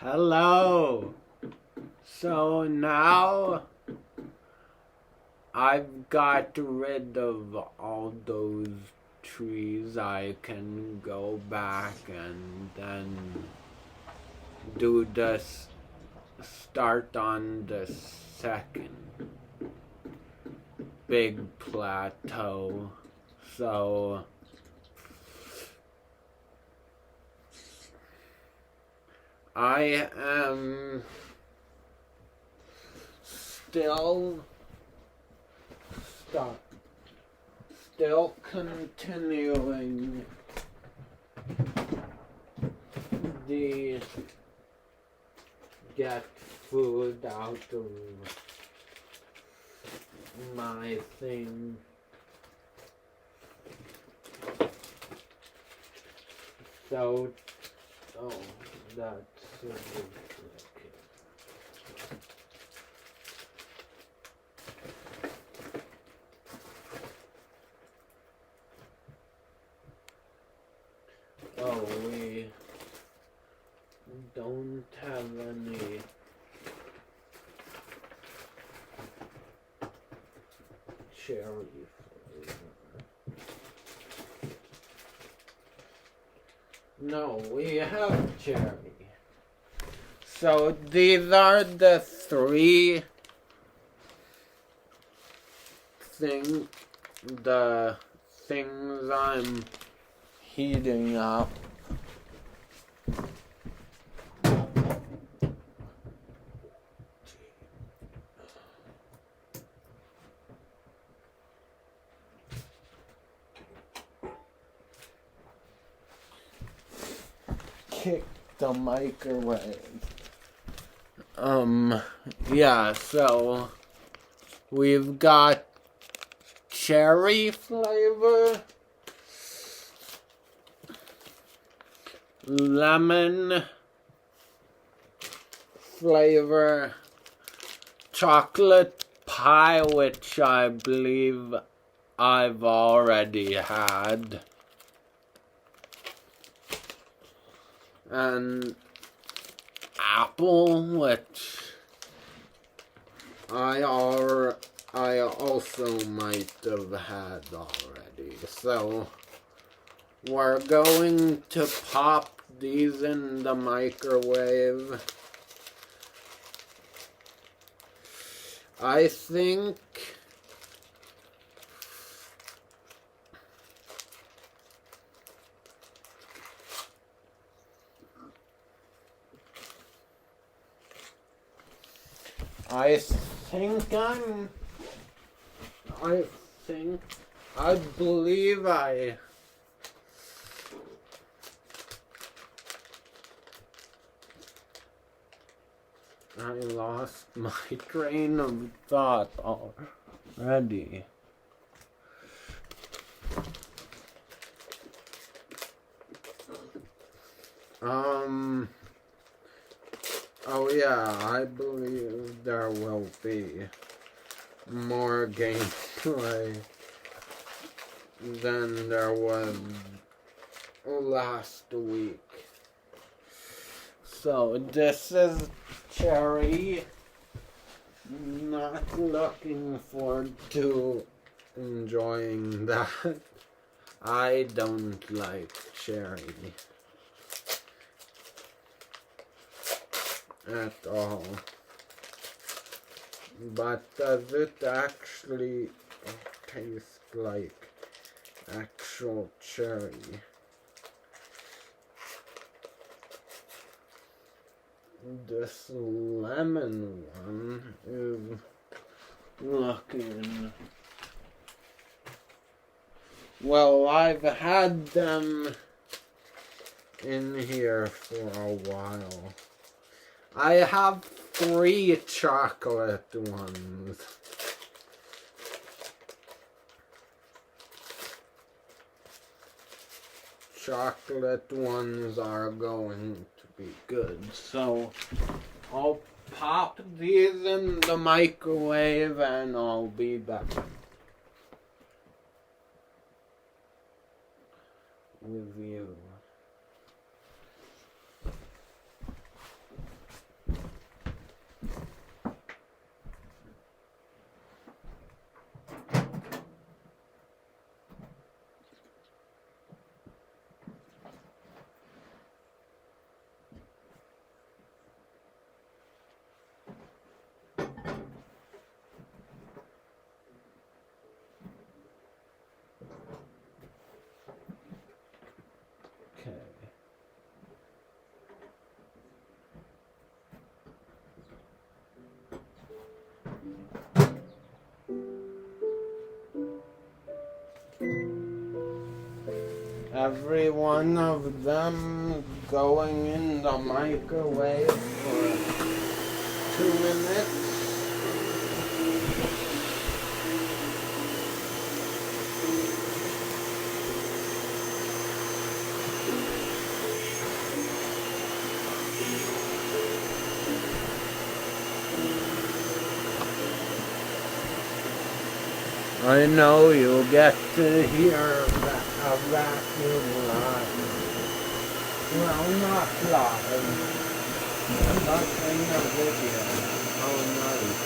Hello. So now I've got rid of all those trees. I can go back and then do this, start on the second big plateau. So I am still continuing the get food out of my thing. So, that's okay. Oh, we don't have any cherry flavor. No, we have cherry. So these are the three things I'm heating up. Kick the microwave. Yeah, so we've got cherry flavor, lemon flavor, chocolate pie, which I believe I've already had, and apple, which I also might have had already. So we're going to pop these in the microwave. I think I believe I lost my train of thought already. Oh yeah, I believe there will be more gameplay than there was last week. So this is cherry. Not looking forward to enjoying that. I don't like cherry at all. But does it actually taste like actual cherry? This lemon one is looking... Well, I've had them in here for a while. I have 3 chocolate ones. Chocolate ones are going to be good. So I'll pop these in the microwave and I'll be back with you. every one of them going in the microwave for 2 minutes. I know you'll get to hear a vacuum live. Well, not live, but in the video. Oh, nice.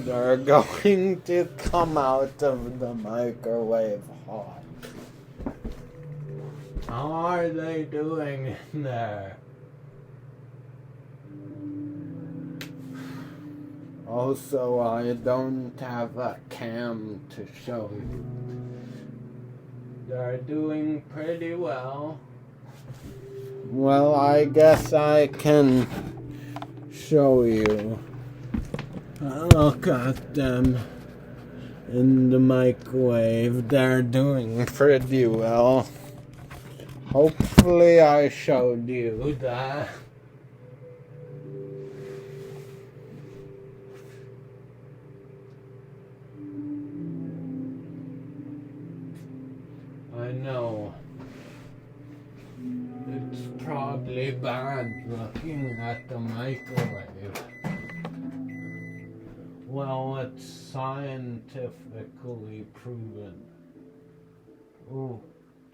They're going to come out of the microwave hot. How are they doing in there? Also, I don't have a cam to show you. They're doing pretty well. Well, I guess I can show you. Look at them in the microwave. They're doing pretty well. Hopefully I showed you that. I know. It's probably bad looking at the microwave. Well, it's scientifically proven. Ooh,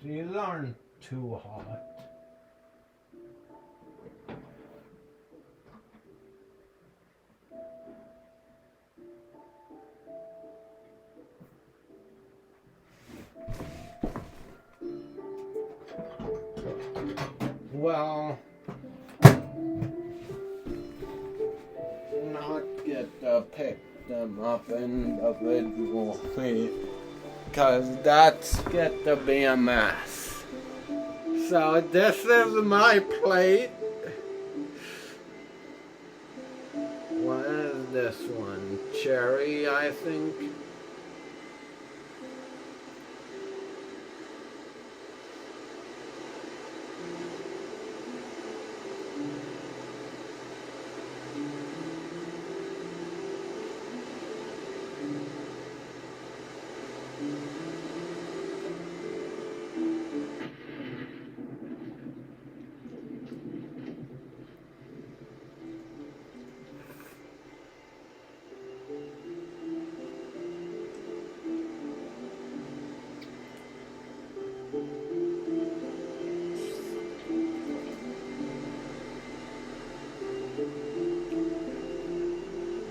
these aren't too hot. Well, not get to pick them up individually, because that's get to be a mess. So this is my plate. What is this one? Cherry, I think.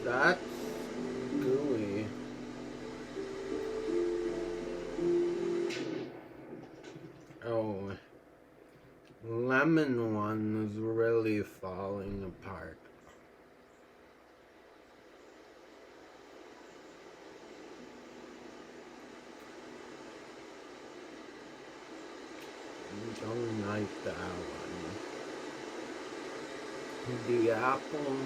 That's gooey. Oh, lemon one is really falling apart. I don't like that one. The apple.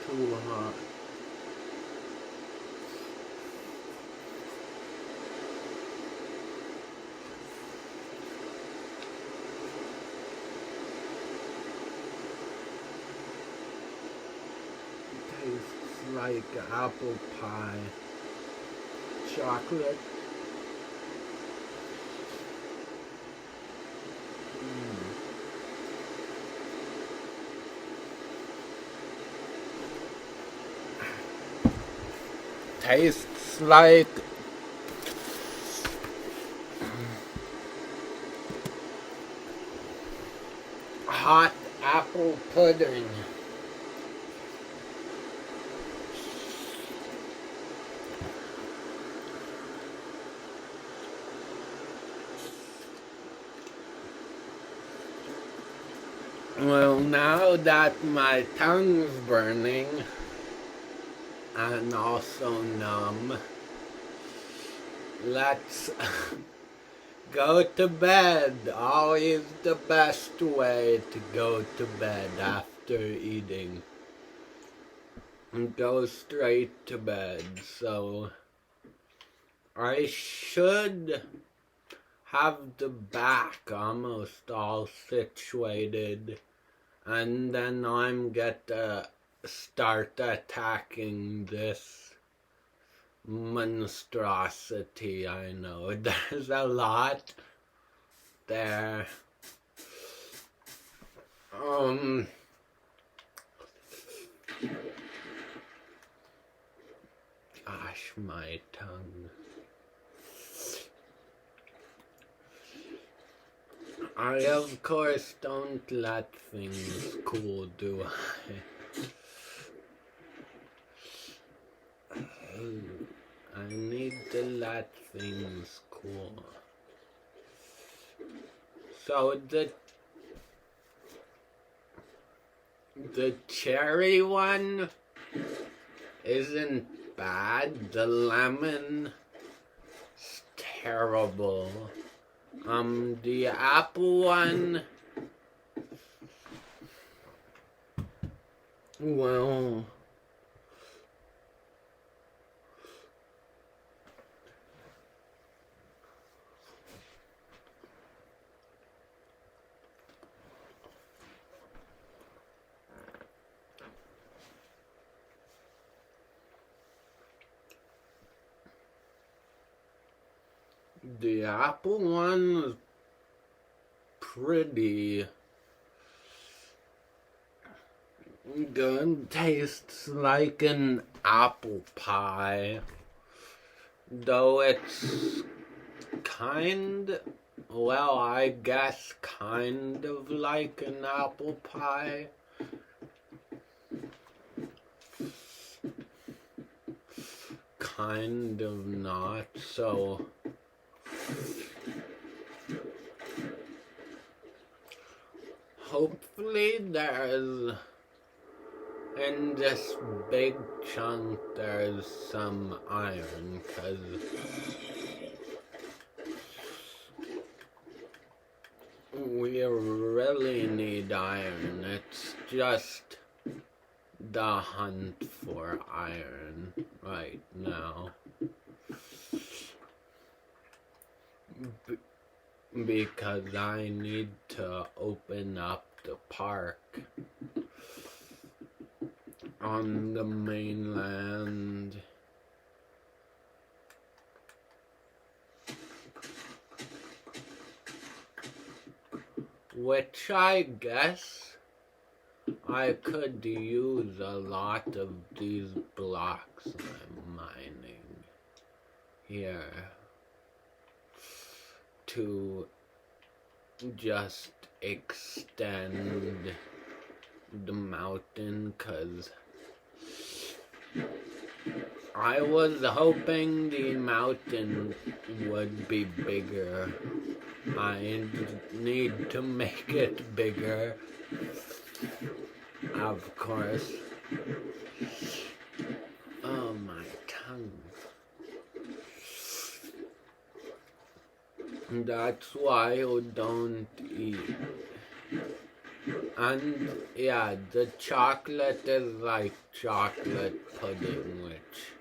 Too hot. Tastes like apple pie. Chocolate. Tastes like hot apple pudding. Well, now that my tongue's burning and also numb, let's go to bed. Always the best way to go to bed after eating. Go straight to bed. So I should have the back almost all situated, and then I'm gonna start attacking this monstrosity. I know there's a lot there. Gosh, my tongue. I, of course, don't let things cool, do I? I need to let things cool. So the cherry one isn't bad. The lemon is terrible. The apple one, well, the apple one is pretty good. Tastes like an apple pie, though it's well, I guess kind of like an apple pie. Kind of not, so hopefully there's, in this big chunk, there's some iron, because we really need iron. It's just the hunt for iron right now. Because I need to open up the park on the mainland. Which I guess I could use a lot of these blocks I'm mining here to just extend the mountain, cause I was hoping the mountain would be bigger. I need to make it bigger, of course. Oh, my tongue. That's why you don't eat. And yeah, the chocolate is like chocolate pudding, which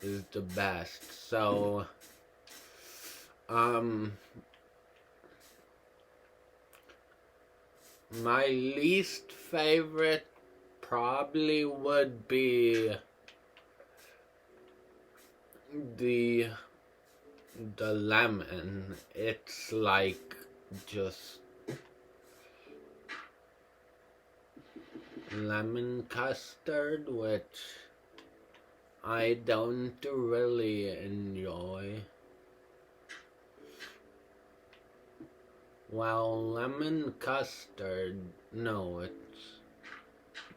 is the best. So, my least favorite probably would be the lemon. It's like just lemon custard, which I don't really enjoy. Well, lemon custard, no, it's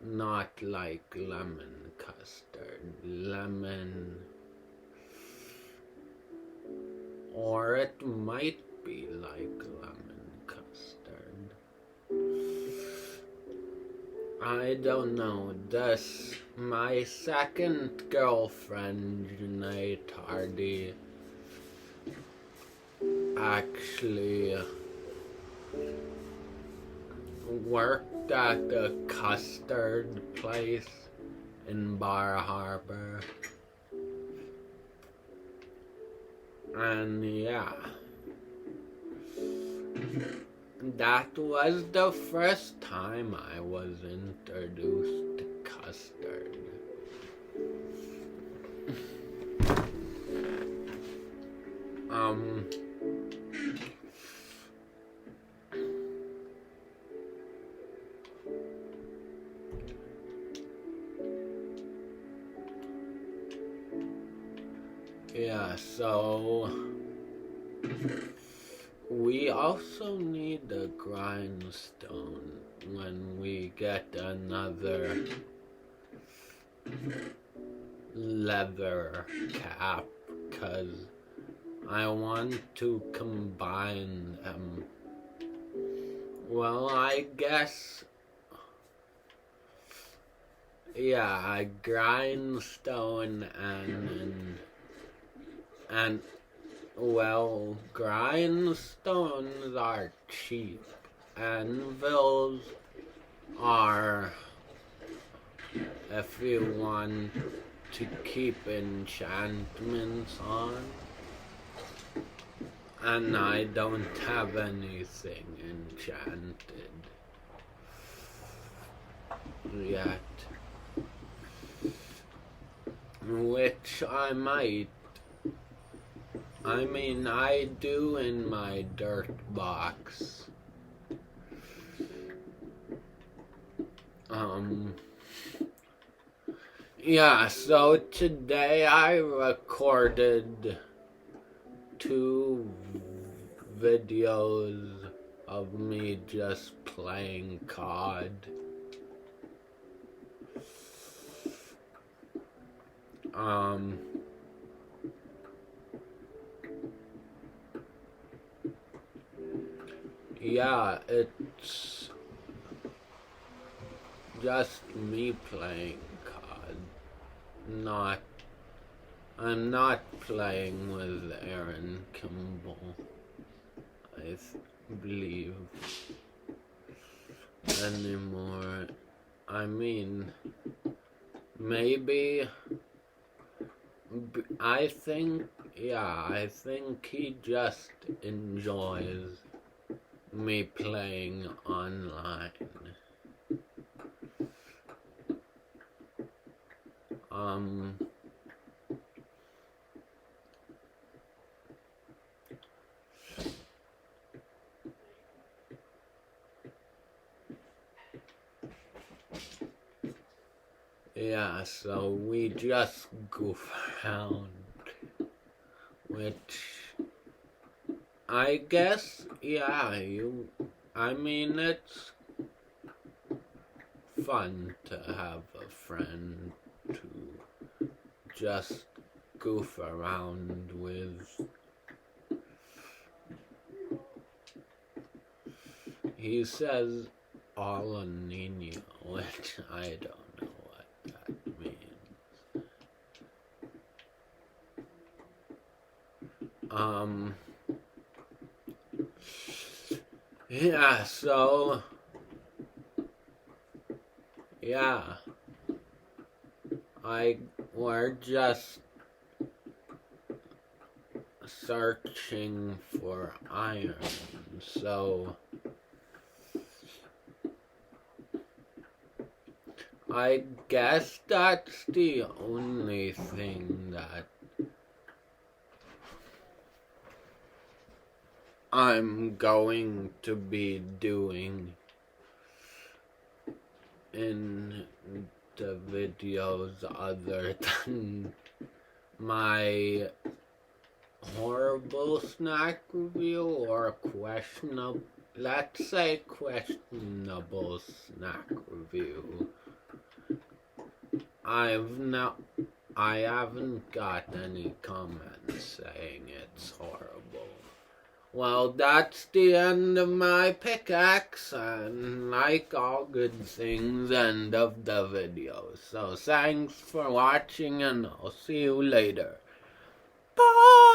not like lemon custard. Lemon, or it might be like lemon custard. I don't know. This my second girlfriend, Janae Tardy, actually worked at the custard place in Bar Harbor. And yeah, that was the first time I was introduced to custard. Yeah, so we also need a grindstone when we get another leather cap, because I want to combine them. Well, I guess, yeah, a grindstone and well, grindstones are cheap. Anvils are, if you want to keep enchantments on. And I don't have anything enchanted yet. Which I might. I mean, I do in my dirt box. Yeah, so today I recorded 2 videos of me just playing COD. Yeah, it's just me playing COD. I'm not playing with Aaron Kimball, I believe, anymore. I mean, maybe, I think he just enjoys me playing online. Yeah, so we just goof around, which I guess, yeah, I mean, it's fun to have a friend to just goof around with. He says Hola Niño, which I don't know what that means. Yeah, so, yeah, we're just searching for iron, so I guess that's the only thing that I'm going to be doing in the videos other than my horrible snack review or questionable, let's say questionable snack review. I haven't got any comments saying it's horrible. Well, that's the end of my pickaxe, and like all good things, end of the video. So thanks for watching, and I'll see you later. Bye!